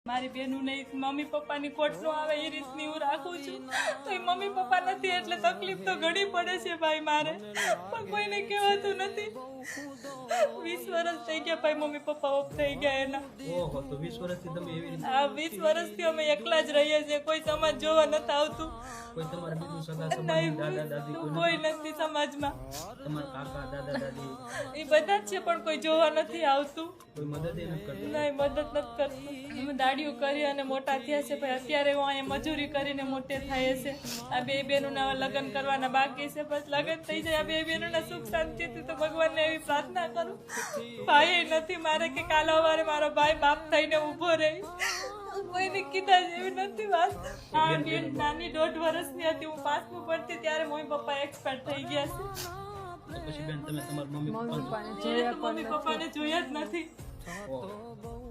મારી બેનું ને મમ્મી પપ્પાની કોટ નો આવે એ રીતની હું રાખું છું તો એ મમ્મી પપ્પા નથી એટલે તકલીફ તો ઘણી પડે છે ભાઈ મારે પણ કોઈને કહેવાતું નથી 20 વર્ષ થઈ ગયા ભાઈ મમ્મી પપ્પા ઓફ થઈ ગયા એના ઓહો તો 20 વર્ષથી તમે એવી રીતે આ 20 વર્ષથી અમે એકલા જ રહીએ છીએ કોઈ સમાજ જોવા નથી આવતું કોઈ તમારા બીજું સગા સંબંધી દાદા દાદી કોઈ નથી સમાજમાં તમારા કાકા દાદા દાદી એ બધા જ છે પણ કોઈ જોવા નથી આવતું કોઈ મદદ એ નથી કરતું નહીં મદદ નથી કરતું અમે દાડીઓ કરી અને મોટા થયા છે ભાઈ અત્યારે હું અહીંયા મજૂરી કરીને મોટે થાય છે આ બે બહેનોના લગ્ન કરવાના બાકી છે બસ લગ્ન થઈ જાય આ બે બહેનોના સુખ શાંતિથી તો ભગવાનને એવી પ્રાર્થના કરું ભાઈ નથી મારે કે કાલ સવારે મારો ભાઈ બાપ થઈને ઊભો રહે કોઈને કીધા જેવી નથી વાત આ બેન નાની 1.5 વર્ષની હતી હું 5મું ભણતી ત્યારે મમ્મી પપ્પા એક્સપાયર થઈ ગયા છે તો પછી બેન તમે તમારા મમ્મી પપ્પાને મમ્મી પપ્પાને જોયા જ નથી ઓહો